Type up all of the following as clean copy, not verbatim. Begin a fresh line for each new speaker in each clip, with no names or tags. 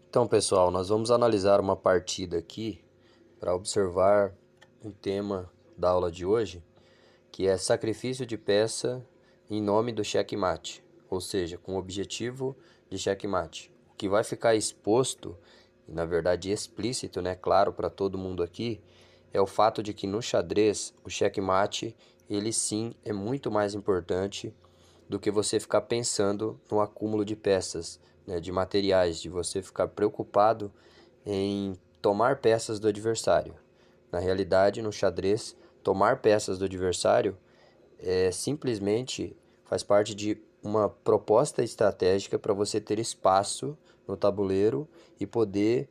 Então, pessoal, nós vamos analisar uma partida aqui para observar um tema da aula de hoje, que é sacrifício de peça em nome do checkmate, ou seja, com o objetivo de checkmate. O que vai ficar exposto, e na verdade explícito, né, claro para todo mundo aqui, é o fato de que no xadrez o checkmate, ele sim é muito mais importante do que você ficar pensando no acúmulo de peças, né, de materiais, de você ficar preocupado em tomar peças do adversário. Na realidade, no xadrez, tomar peças do adversário simplesmente faz parte de uma proposta estratégica para você ter espaço no tabuleiro e poder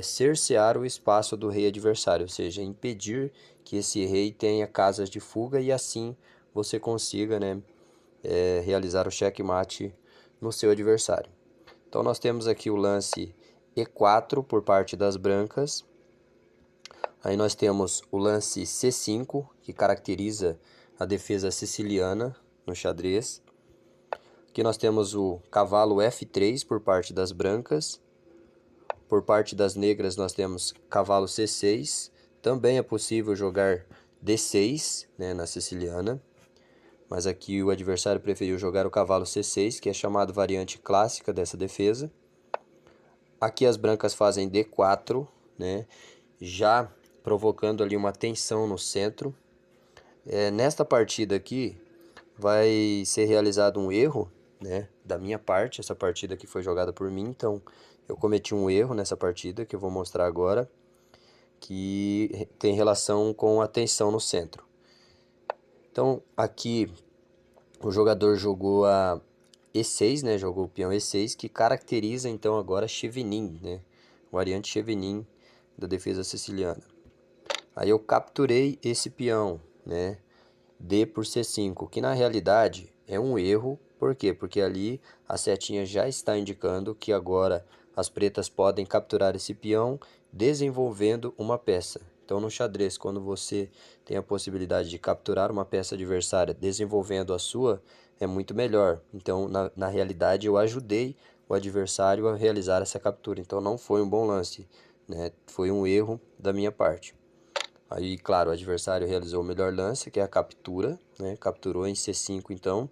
cercear o espaço do rei adversário, ou seja, impedir que esse rei tenha casas de fuga e assim você consiga, né, realizar o checkmate no seu adversário. Então nós temos aqui o lance E4 por parte das brancas. Aí nós temos o lance C5, que caracteriza a defesa siciliana no xadrez. Aqui nós temos o cavalo F3 por parte das brancas. Por parte das negras nós temos cavalo C6. Também é possível jogar D6, né, na siciliana. Mas aqui o adversário preferiu jogar o cavalo C6, que é chamado variante clássica dessa defesa. Aqui as brancas fazem D4, né, já provocando ali uma tensão no centro. Nesta partida aqui vai ser realizado um erro, né, da minha parte. Essa partida aqui foi jogada por mim, então eu cometi um erro nessa partida que eu vou mostrar agora, que tem relação com a tensão no centro. Então aqui o jogador jogou a E6, né? Jogou o peão E6, que caracteriza então agora Chevenin, né? Variante Chevenin da defesa siciliana. Aí eu capturei esse peão, né? D por C5, que na realidade é um erro. Por quê? Porque ali a setinha já está indicando que agora as pretas podem capturar esse peão desenvolvendo uma peça. Então no xadrez, quando você tem a possibilidade de capturar uma peça adversária desenvolvendo a sua, é muito melhor. Então na realidade eu ajudei o adversário a realizar essa captura. Então não foi um bom lance, né? Foi um erro da minha parte. Aí, claro, o adversário realizou o melhor lance, que é a captura, né? Capturou em C5, então.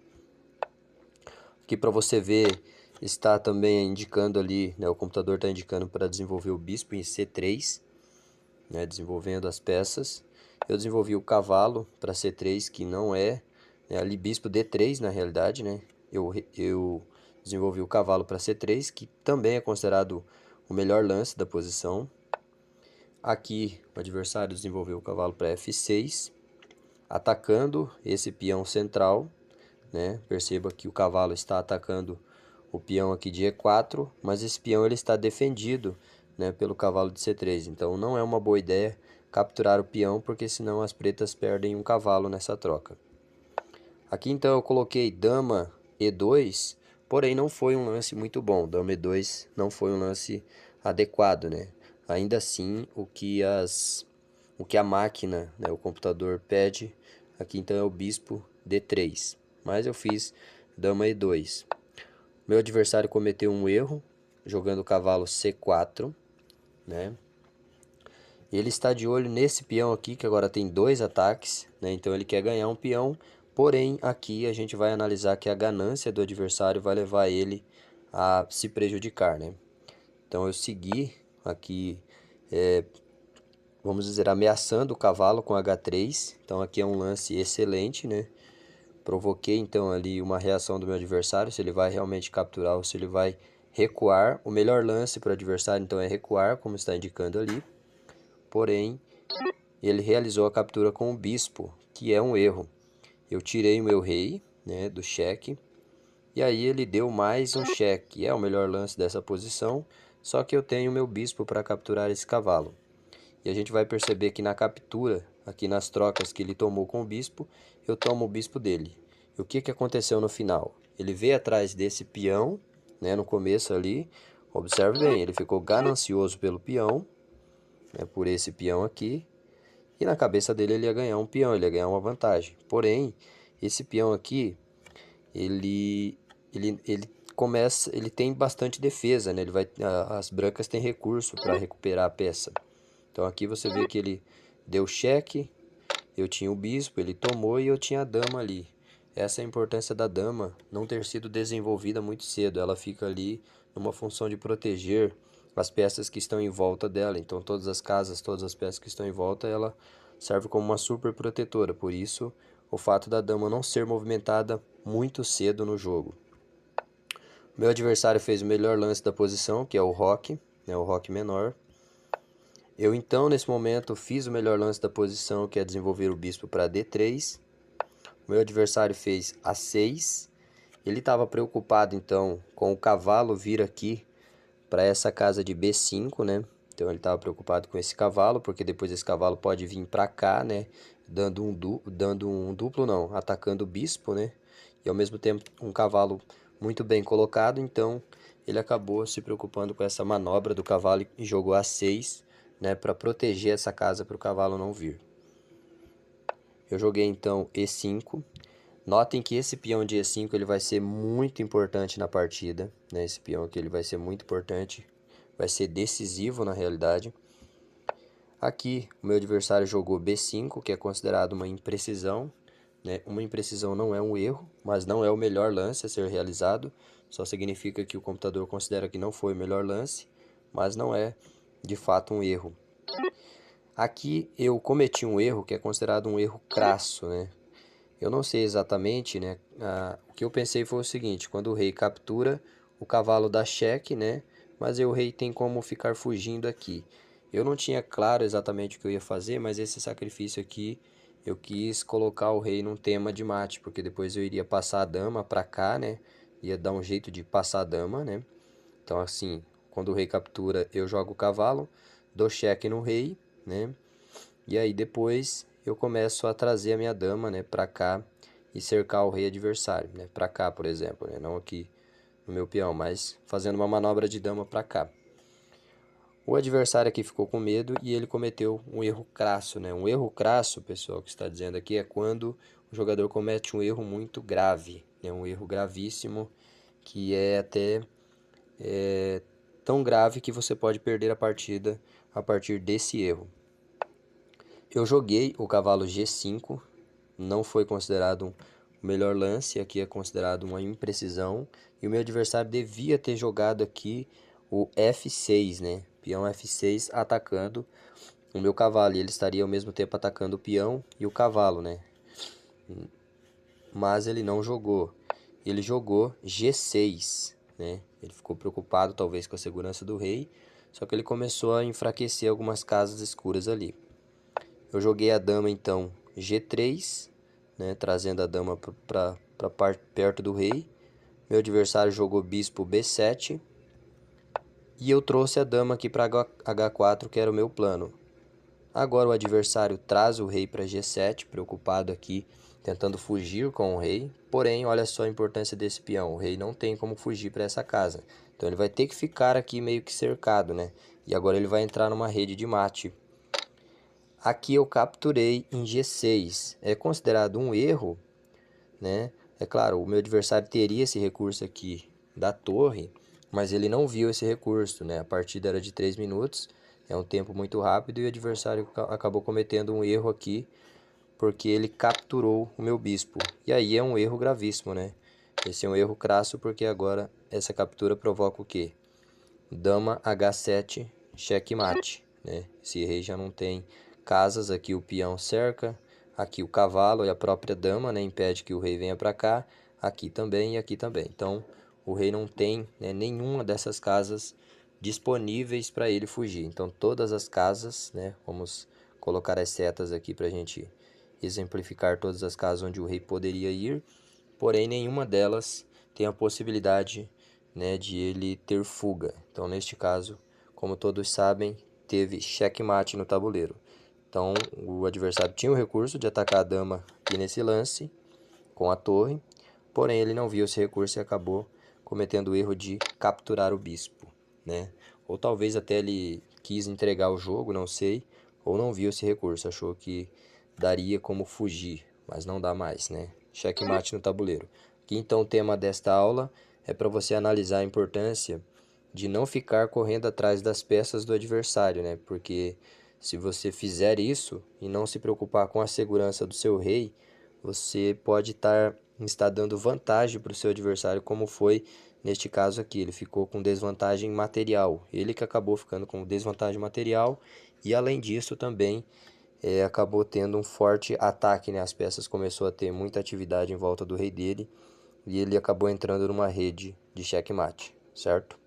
Aqui para você ver, está também indicando ali, né? O computador está indicando para desenvolver o bispo em C3, né? Desenvolvendo as peças. Eu desenvolvi o cavalo para C3, que não é, né? Ali bispo D3 na realidade, né? Eu desenvolvi o cavalo para C3, que também é considerado o melhor lance da posição. Aqui o adversário desenvolveu o cavalo para F6, atacando esse peão central, né? Perceba que o cavalo está atacando o peão aqui de E4, mas esse peão ele está defendido, né, pelo cavalo de C3. Então não é uma boa ideia capturar o peão, porque senão as pretas perdem um cavalo nessa troca. Aqui então eu coloquei dama E2, porém não foi um lance muito bom. Dama E2 não foi um lance adequado, né? Ainda assim, o que a máquina, né, o computador pede, aqui então é o bispo D3. Mas eu fiz dama E2. Meu adversário cometeu um erro, jogando o cavalo C4, né? Ele está de olho nesse peão aqui, que agora tem dois ataques, né? Então ele quer ganhar um peão, porém aqui a gente vai analisar que a ganância do adversário vai levar ele a se prejudicar, né? Então eu segui aqui, vamos dizer, ameaçando o cavalo com H3. Então aqui é um lance excelente, né? Provoquei então ali uma reação do meu adversário, se ele vai realmente capturar ou se ele vai recuar. O melhor lance para o adversário então é recuar, como está indicando ali. Porém, ele realizou a captura com o bispo, que é um erro. Eu tirei o meu rei, né, do cheque, e aí ele deu mais um cheque. É o melhor lance dessa posição, só que eu tenho o meu bispo para capturar esse cavalo. E a gente vai perceber que na captura, aqui nas trocas que ele tomou com o bispo, eu tomo o bispo dele. E o que aconteceu no final? Ele veio atrás desse peão, né, no começo ali. Observe bem, ele ficou ganancioso pelo peão, né, por esse peão aqui. E na cabeça dele ele ia ganhar um peão, ele ia ganhar uma vantagem. Porém, esse peão aqui, ele ele tem bastante defesa, né? As brancas têm recurso para recuperar a peça. Então aqui você vê que ele deu cheque, eu tinha o bispo, ele tomou e eu tinha a dama ali. Essa é a importância da dama não ter sido desenvolvida muito cedo. Ela fica ali numa função de proteger as peças que estão em volta dela. Então todas as casas, todas as peças que estão em volta, ela serve como uma super protetora. Por isso, o fato da dama não ser movimentada muito cedo no jogo. Meu adversário fez o melhor lance da posição, que é o roque, né, o roque menor. Eu então, nesse momento, fiz o melhor lance da posição, que é desenvolver o bispo para D3. O meu adversário fez A6. Ele estava preocupado, então, com o cavalo vir aqui para essa casa de B5, né? Então, ele estava preocupado com esse cavalo, porque depois esse cavalo pode vir para cá, né? Dando um duplo, não, atacando o bispo, né? E, ao mesmo tempo, um cavalo muito bem colocado, então ele acabou se preocupando com essa manobra do cavalo e jogou A6, né, para proteger essa casa para o cavalo não vir. Eu joguei então E5. Notem que esse peão de E5 ele vai ser muito importante na partida, né? Esse peão aqui ele vai ser muito importante, vai ser decisivo na realidade. Aqui o meu adversário jogou B5, que é considerado uma imprecisão, né? Uma imprecisão não é um erro, mas não é o melhor lance a ser realizado. Só significa que o computador considera que não foi o melhor lance, mas não é de fato um erro. Aqui eu cometi um erro que é considerado um erro crasso, né? Eu não sei exatamente, né? O que eu pensei foi o seguinte: quando o rei captura, o cavalo dá cheque, né? Mas o rei tem como ficar fugindo aqui. Eu não tinha claro exatamente o que eu ia fazer, mas esse sacrifício aqui eu quis colocar o rei num tema de mate, porque depois eu iria passar a dama para cá, né? Ia dar um jeito de passar a dama, né? Então assim, quando o rei captura, eu jogo o cavalo, dou cheque no rei, né? E aí depois eu começo a trazer a minha dama, né, para cá e cercar o rei adversário, né? Para cá, por exemplo, né? Não aqui no meu peão, mas fazendo uma manobra de dama para cá. O adversário aqui ficou com medo e ele cometeu um erro crasso, né? Um erro crasso, pessoal, que está dizendo aqui, é quando o jogador comete um erro muito grave, né? Um erro gravíssimo, que é até tão grave que você pode perder a partida a partir desse erro. Eu joguei o cavalo G5, não foi considerado o melhor lance, aqui é considerado uma imprecisão. E o meu adversário devia ter jogado aqui o F6, né? Peão F6 atacando o meu cavalo. E ele estaria ao mesmo tempo atacando o peão e o cavalo, né? Mas ele não jogou. Ele jogou G6, né? Ele ficou preocupado talvez com a segurança do rei, só que ele começou a enfraquecer algumas casas escuras ali. Eu joguei a dama então G3, né, trazendo a dama para perto do rei. Meu adversário jogou bispo B7 e eu trouxe a dama aqui para H4, que era o meu plano. Agora o adversário traz o rei para G7, preocupado aqui, tentando fugir com o rei. Porém, olha só a importância desse peão. O rei não tem como fugir para essa casa. Então ele vai ter que ficar aqui meio que cercado, né? E agora ele vai entrar numa rede de mate. Aqui eu capturei em G6. É considerado um erro, né? É claro, o meu adversário teria esse recurso aqui da torre, mas ele não viu esse recurso, né? A partida era de 3 minutos, é um tempo muito rápido e o adversário acabou cometendo um erro aqui, porque ele capturou o meu bispo. E aí é um erro gravíssimo, né? Esse é um erro crasso, porque agora essa captura provoca o quê? Dama H7, checkmate, né? Esse rei já não tem casas, aqui o peão cerca, aqui o cavalo e a própria dama, né, impede que o rei venha para cá, aqui também e aqui também. Então, o rei não tem, né, nenhuma dessas casas disponíveis para ele fugir. Então, todas as casas, né, vamos colocar as setas aqui para a gente exemplificar todas as casas onde o rei poderia ir, porém nenhuma delas tem a possibilidade, né, de ele ter fuga. Então, neste caso, como todos sabem, teve checkmate no tabuleiro. Então, o adversário tinha o recurso de atacar a dama aqui nesse lance, com a torre, porém ele não viu esse recurso e acabou cometendo o erro de capturar o bispo, né? Ou talvez até ele quis entregar o jogo, não sei, ou não viu esse recurso, achou que daria como fugir, mas não dá mais, né? Checkmate no tabuleiro. Aqui então o tema desta aula é para você analisar a importância de não ficar correndo atrás das peças do adversário, né? Porque se você fizer isso e não se preocupar com a segurança do seu rei, você pode estar dando vantagem para o seu adversário, como foi neste caso aqui. Ele ficou com desvantagem material. Ele que acabou ficando com desvantagem material e, além disso, também acabou tendo um forte ataque, né? As peças começou a ter muita atividade em volta do rei dele e ele acabou entrando numa rede de checkmate, certo?